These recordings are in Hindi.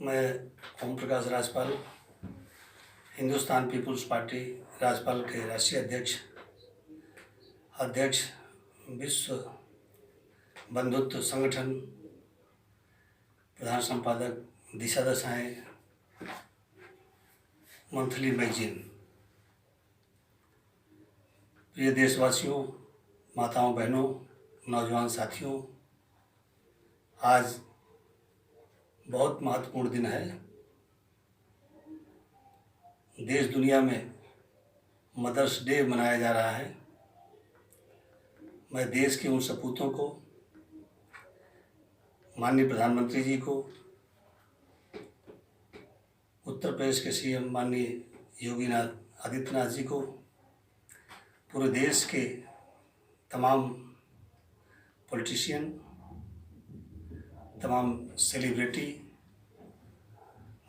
मैं ओम प्रकाश राजपाल, हिंदुस्तान पीपुल्स पार्टी राजपाल के राष्ट्रीय अध्यक्ष विश्व बंधुत्व संगठन, प्रधान संपादक दिशा दशाएं मंथली मैगजीन। प्रिय देशवासियों, माताओं, बहनों, नौजवान साथियों, आज बहुत महत्वपूर्ण दिन है। देश दुनिया में मदर्स डे मनाया जा रहा है। मैं देश के उन सपूतों को, माननीय प्रधानमंत्री जी को, उत्तर प्रदेश के सीएम माननीय योगी आदित्यनाथ जी को, पूरे देश के तमाम पॉलिटिशियन, तमाम सेलिब्रिटी,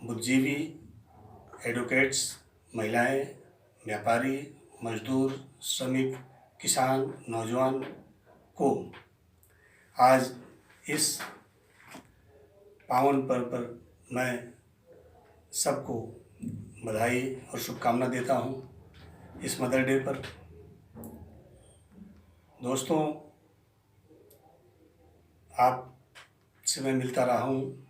बुद्धिजीवी, एडवोकेट्स, महिलाएं, व्यापारी, मजदूर, श्रमिक, किसान, नौजवान को आज इस पावन पर्व पर मैं सबको बधाई और शुभकामना देता हूं। इस मदर डे पर दोस्तों, आप से मैं मिलता रहा हूँ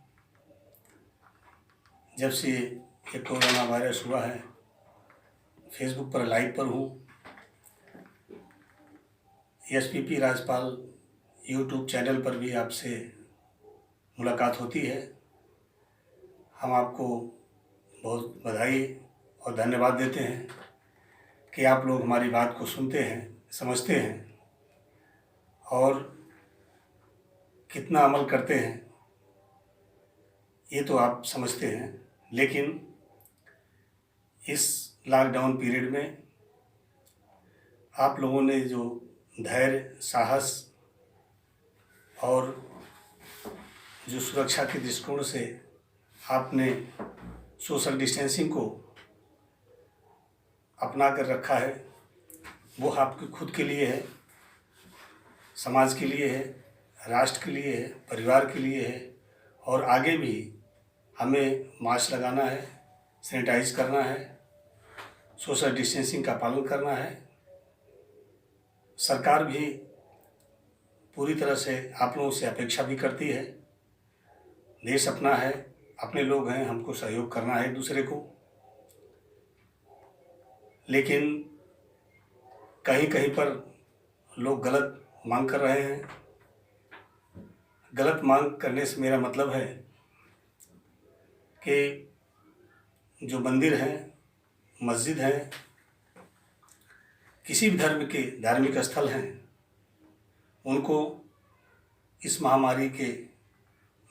जब से ये कोरोना वायरस हुआ है। फेसबुक पर लाइव पर हूँ, एसपीपी राजपाल यूट्यूब चैनल पर भी आपसे मुलाकात होती है। हम आपको बहुत बधाई और धन्यवाद देते हैं कि आप लोग हमारी बात को सुनते हैं, समझते हैं और कितना अमल करते हैं ये तो आप समझते हैं। लेकिन इस लॉकडाउन पीरियड में आप लोगों ने जो धैर्य, साहस और जो सुरक्षा के दृष्टिकोण से आपने सोशल डिस्टेंसिंग को अपना कर रखा है, वो आपके खुद के लिए है, समाज के लिए है, राष्ट्र के लिए है, परिवार के लिए है। और आगे भी हमें मास्क लगाना है, सैनिटाइज करना है, सोशल डिस्टेंसिंग का पालन करना है। सरकार भी पूरी तरह से आप लोगों से अपेक्षा भी करती है। देश अपना है, अपने लोग हैं, हमको सहयोग करना है एक दूसरे को। लेकिन कहीं कहीं पर लोग गलत मांग कर रहे हैं। गलत मांग करने से मेरा मतलब है कि जो मंदिर हैं, मस्जिद हैं, किसी भी धर्म के धार्मिक स्थल हैं, उनको इस महामारी के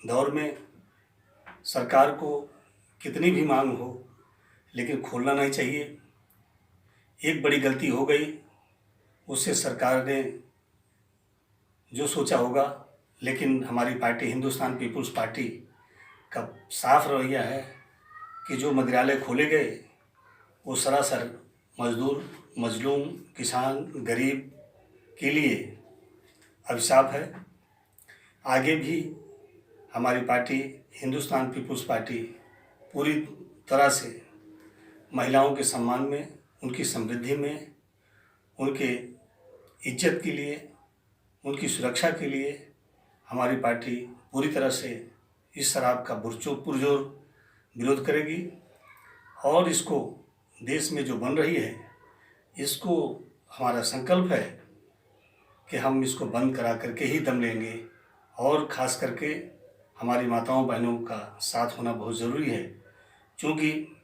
दौर में सरकार को कितनी भी मांग हो, लेकिन खोलना नहीं चाहिए। एक बड़ी गलती हो गई, उससे सरकार ने जो सोचा होगा, लेकिन हमारी पार्टी हिंदुस्तान पीपुल्स पार्टी का साफ रवैया है कि जो मंदिरालय खोले गए वो सरासर मजदूर, मजलूम, किसान, गरीब के लिए अभिशाप है। आगे भी हमारी पार्टी हिंदुस्तान पीपुल्स पार्टी पूरी तरह से महिलाओं के सम्मान में, उनकी समृद्धि में, उनके इज्जत के लिए, उनकी सुरक्षा के लिए हमारी पार्टी पूरी तरह से इस शराब का पुरजोर विरोध करेगी। और इसको देश में जो बन रही है, इसको हमारा संकल्प है कि हम इसको बंद करा करके ही दम लेंगे। और ख़ास करके हमारी माताओं बहनों का साथ होना बहुत ज़रूरी है, क्योंकि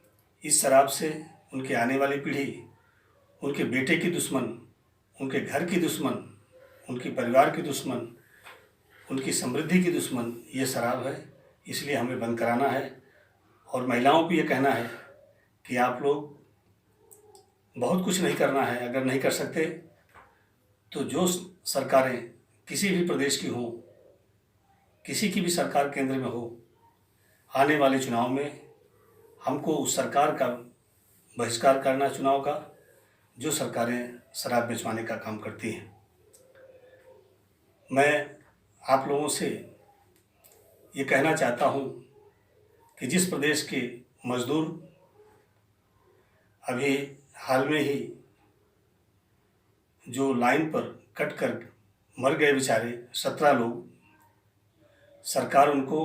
इस शराब से उनके आने वाली पीढ़ी, उनके बेटे की दुश्मन, उनके घर की दुश्मन, उनके परिवार की दुश्मन, उनकी समृद्धि की दुश्मन ये शराब है। इसलिए हमें बंद कराना है। और महिलाओं को ये कहना है कि आप लोग बहुत कुछ नहीं करना है। अगर नहीं कर सकते तो जो सरकारें किसी भी प्रदेश की हों, किसी की भी सरकार केंद्र में हो, आने वाले चुनाव में हमको उस सरकार का बहिष्कार करना, चुनाव का, जो सरकारें शराब बेचवाने का काम करती हैं। मैं आप लोगों से ये कहना चाहता हूँ कि जिस प्रदेश के मजदूर अभी हाल में ही जो लाइन पर कट कर मर गए बेचारे 17 लोग, सरकार उनको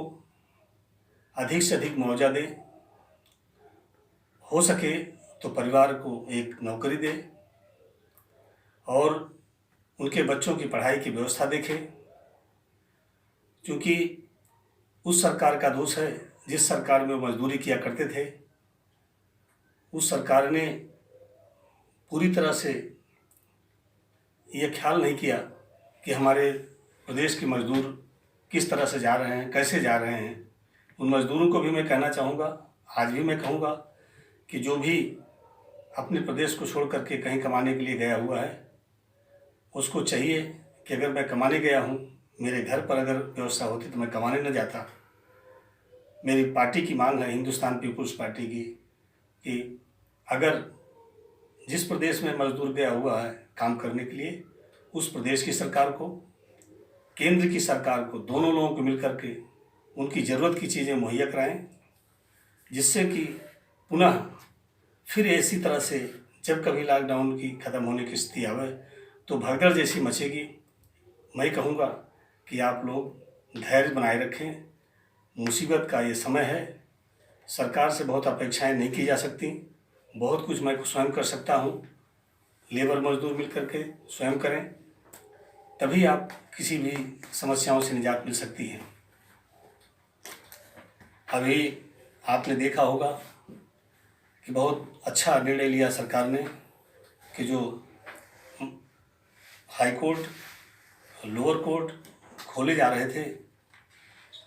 अधिक से अधिक मुआवजा दे, हो सके तो परिवार को एक नौकरी दे और उनके बच्चों की पढ़ाई की व्यवस्था देखे। क्योंकि उस सरकार का दोष है जिस सरकार में वो मजदूरी किया करते थे, उस सरकार ने पूरी तरह से ये ख्याल नहीं किया कि हमारे प्रदेश के मजदूर किस तरह से जा रहे हैं, कैसे जा रहे हैं। उन मजदूरों को भी मैं कहना चाहूँगा, आज भी मैं कहूँगा कि जो भी अपने प्रदेश को छोड़ करके कहीं कमाने के लिए गया हुआ है, उसको चाहिए कि अगर मैं कमाने गया हूँ, मेरे घर पर अगर व्यवस्था होती तो मैं कमाने न जाता। मेरी पार्टी की मांग है, हिंदुस्तान पीपुल्स पार्टी की, कि अगर जिस प्रदेश में मजदूर गया हुआ है काम करने के लिए, उस प्रदेश की सरकार को, केंद्र की सरकार को, दोनों लोगों को मिलकर के उनकी ज़रूरत की चीज़ें मुहैया कराएं, जिससे कि पुनः फिर इसी तरह से जब कभी लॉकडाउन की ख़त्म होने की स्थिति आवे तो भगदड़ जैसी मचेगी। मैं कहूँगा कि आप लोग धैर्य बनाए रखें। मुसीबत का ये समय है, सरकार से बहुत अपेक्षाएं नहीं की जा सकती। बहुत कुछ मैं स्वयं कर सकता हूँ, लेबर मजदूर मिल करके स्वयं करें, तभी आप किसी भी समस्याओं से निजात मिल सकती है। अभी आपने देखा होगा कि बहुत अच्छा निर्णय लिया सरकार ने कि जो हाई कोर्ट, लोअर कोर्ट खोले जा रहे थे,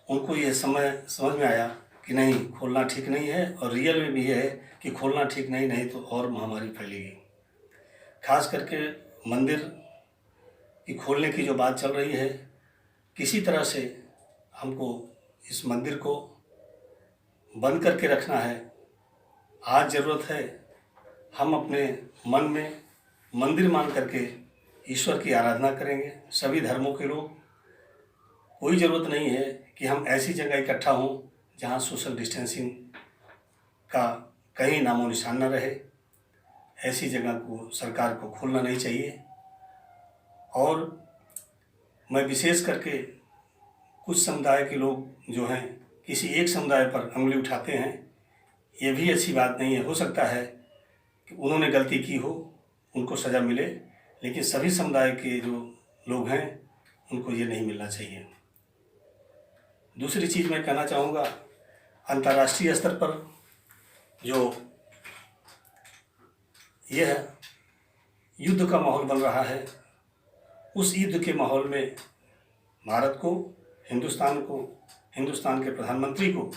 उनको ये समय समझ में आया कि नहीं, खोलना ठीक नहीं है, और रियल में भी है कि खोलना ठीक नहीं तो और महामारी फैलेगी। खास करके मंदिर की खोलने की जो बात चल रही है, किसी तरह से हमको इस मंदिर को बंद करके रखना है। आज ज़रूरत है हम अपने मन में मंदिर मान करके ईश्वर की आराधना करेंगे, सभी धर्मों के लोग। कोई ज़रूरत नहीं है कि हम ऐसी जगह इकट्ठा हों जहाँ सोशल डिस्टेंसिंग का कहीं नामो निशान न रहे। ऐसी जगह को सरकार को खोलना नहीं चाहिए। और मैं विशेष करके कुछ समुदाय के लोग जो हैं किसी एक समुदाय पर उंगली उठाते हैं, ये भी अच्छी बात नहीं है। हो सकता है कि उन्होंने गलती की हो, उनको सज़ा मिले, लेकिन सभी समुदाय के जो लोग हैं उनको ये नहीं मिलना चाहिए। दूसरी चीज़ मैं कहना चाहूँगा, अंतर्राष्ट्रीय स्तर पर जो यह युद्ध का माहौल बन रहा है, उस युद्ध के माहौल में भारत को, हिंदुस्तान के प्रधानमंत्री को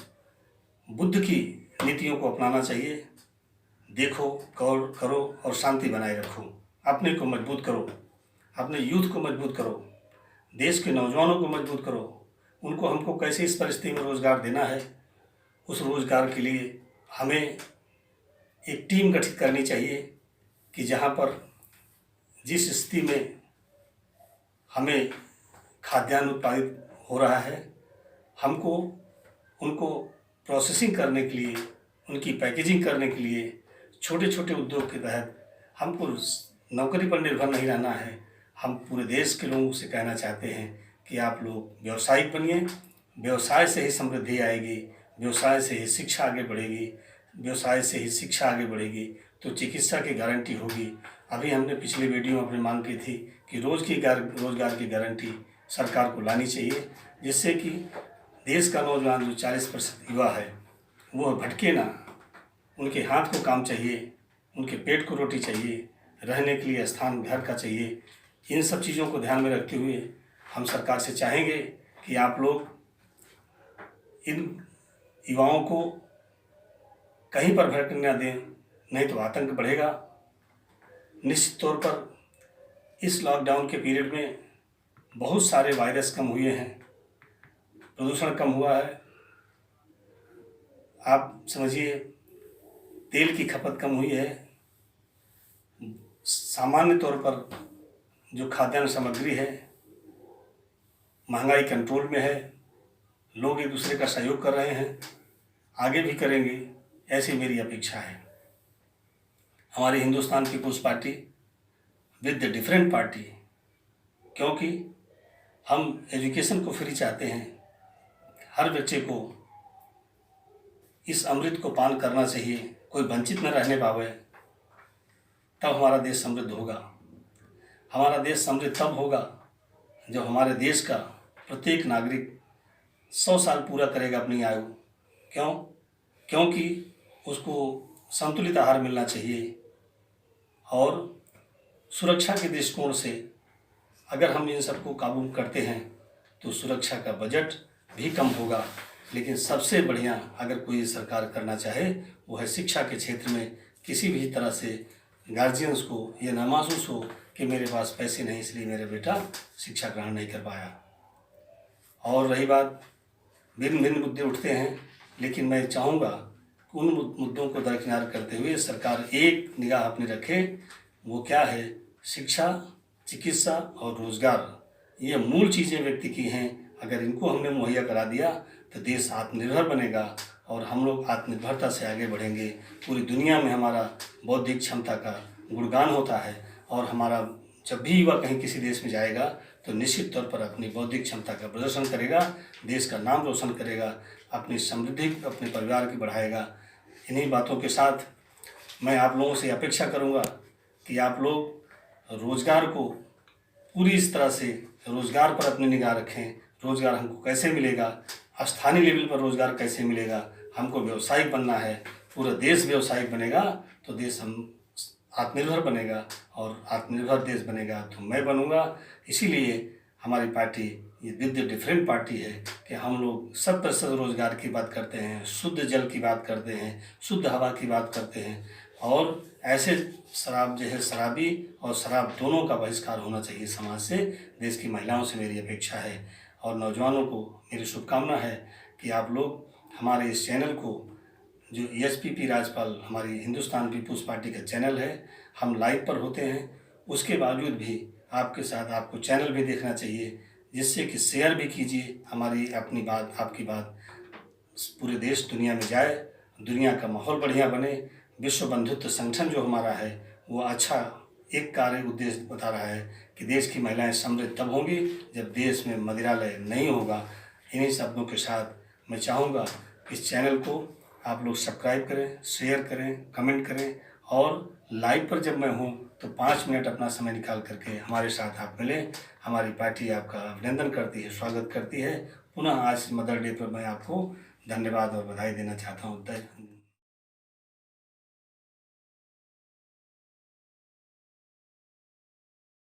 बुद्ध की नीतियों को अपनाना चाहिए। देखो, गौर करो और शांति बनाए रखो। अपने को मजबूत करो, अपने यूथ को मजबूत करो, देश के नौजवानों को मजबूत करो। उनको हमको कैसे इस परिस्थिति में रोज़गार देना है, उस रोज़गार के लिए हमें एक टीम गठित करनी चाहिए कि जहाँ पर जिस स्थिति में हमें खाद्यान्न उत्पादित हो रहा है, हमको उनको प्रोसेसिंग करने के लिए, उनकी पैकेजिंग करने के लिए छोटे छोटे उद्योग के तहत हमको नौकरी पर निर्भर नहीं रहना है। हम पूरे देश के लोगों से कहना चाहते हैं कि आप लोग व्यावसायिक बनिए। व्यवसाय से ही समृद्धि आएगी, व्यवसाय से ही शिक्षा आगे बढ़ेगी, व्यवसाय से ही शिक्षा आगे बढ़ेगी तो चिकित्सा की गारंटी होगी। अभी हमने पिछले वीडियो में अपनी मांग की थी कि रोज़गार की गारंटी सरकार को लानी चाहिए, जिससे कि देश का नौजवान जो 40% युवा है वो भटके ना। उनके हाथ को काम चाहिए, उनके पेट को रोटी चाहिए, रहने के लिए स्थान घर का चाहिए। इन सब चीज़ों को ध्यान में रखते हुए हम सरकार से चाहेंगे कि आप लोग इन युवाओं को कहीं पर भटकने न दें, नहीं तो आतंक बढ़ेगा। निश्चित तौर पर इस लॉकडाउन के पीरियड में बहुत सारे वायरस कम हुए हैं, प्रदूषण कम हुआ है। आप समझिए, तेल की खपत कम हुई है। सामान्य तौर पर जो खाद्यान्न सामग्री है, महंगाई कंट्रोल में है, लोग एक दूसरे का सहयोग कर रहे हैं। आगे भी करेंगे, ऐसी मेरी अपेक्षा है। हमारी Hindustan people's party with the different party, क्योंकि हम एजुकेशन को फ्री चाहते हैं, हर बच्चे को इस अमृत को पान करना चाहिए, कोई वंचित न रहने पावे, तब हमारा देश समृद्ध होगा। हमारा देश समृद्ध तब होगा जब हमारे देश का प्रत्येक नागरिक 100 साल पूरा करेगा अपनी आयु। क्यों? क्योंकि उसको संतुलित आहार मिलना चाहिए, और सुरक्षा के दृष्टिकोण से अगर हम इन सबको काबू करते हैं तो सुरक्षा का बजट भी कम होगा। लेकिन सबसे बढ़िया अगर कोई सरकार करना चाहे वो है शिक्षा के क्षेत्र में किसी भी तरह से गार्जियंस को ये ना महसूस हो कि मेरे पास पैसे नहीं इसलिए मेरा बेटा शिक्षा ग्रहण नहीं कर पाया। और रही बात, भिन्न भिन्न मुद्दे उठते हैं, लेकिन मैं चाहूँगा कि उन मुद्दों को दरकिनार करते हुए सरकार एक निगाह अपनी रखे। वो क्या है? शिक्षा, चिकित्सा और रोजगार, ये मूल चीज़ें व्यक्ति की हैं। अगर इनको हमने मुहैया करा दिया तो देश आत्मनिर्भर बनेगा और हम लोग आत्मनिर्भरता से आगे बढ़ेंगे। पूरी दुनिया में हमारा बौद्धिक क्षमता का गुणगान होता है, और हमारा जब भी युवा कहीं किसी देश में जाएगा तो निश्चित तौर पर अपनी बौद्धिक क्षमता का प्रदर्शन करेगा, देश का नाम रोशन करेगा, अपनी समृद्धि अपने परिवार की बढ़ाएगा। इन्हीं बातों के साथ मैं आप लोगों से अपेक्षा करूंगा कि आप लोग रोज़गार को पूरी इस तरह से रोज़गार पर अपनी निगाह रखें। रोज़गार हमको कैसे मिलेगा, स्थानीय लेवल पर रोज़गार कैसे मिलेगा, हमको व्यवसायिक बनना है। पूरा देश व्यवसायिक बनेगा तो देश हम आत्मनिर्भर बनेगा, और आत्मनिर्भर देश बनेगा तो मैं बनूंगा। इसीलिए हमारी पार्टी ये विद डिफरेंट पार्टी है कि हम लोग 100% रोज़गार की बात करते हैं, शुद्ध जल की बात करते हैं, शुद्ध हवा की बात करते हैं, और ऐसे शराब जो है, शराबी और शराब दोनों का बहिष्कार होना चाहिए समाज से। देश की महिलाओं से मेरी अपेक्षा है और नौजवानों को मेरी शुभकामना है कि आप लोग हमारे इस चैनल को, जो एसपीपी राजपाल हमारी हिंदुस्तान पीपुल्स पार्टी का चैनल है, हम लाइव पर होते हैं, उसके बावजूद भी आपके साथ आपको चैनल भी देखना चाहिए, जिससे कि शेयर भी कीजिए हमारी अपनी बात, आपकी बात पूरे देश दुनिया में जाए, दुनिया का माहौल बढ़िया बने। विश्व बंधुत्व संगठन जो हमारा है वो अच्छा एक कार्य उद्देश्य बता रहा है कि देश की महिलाएं समृद्ध तब होंगी जब देश में मदिरालय नहीं होगा। इन्हीं शब्दों के साथ मैं चाहूँगा इस चैनल को आप लोग सब्सक्राइब करें, शेयर करें, कमेंट करें, और लाइव पर जब मैं हूँ तो 5 मिनट अपना समय निकाल करके हमारे साथ आप मिलें। हमारी पार्टी आपका अभिनंदन करती है, स्वागत करती है। पुनः आज मदर डे पर मैं आपको धन्यवाद और बधाई देना चाहता हूँ।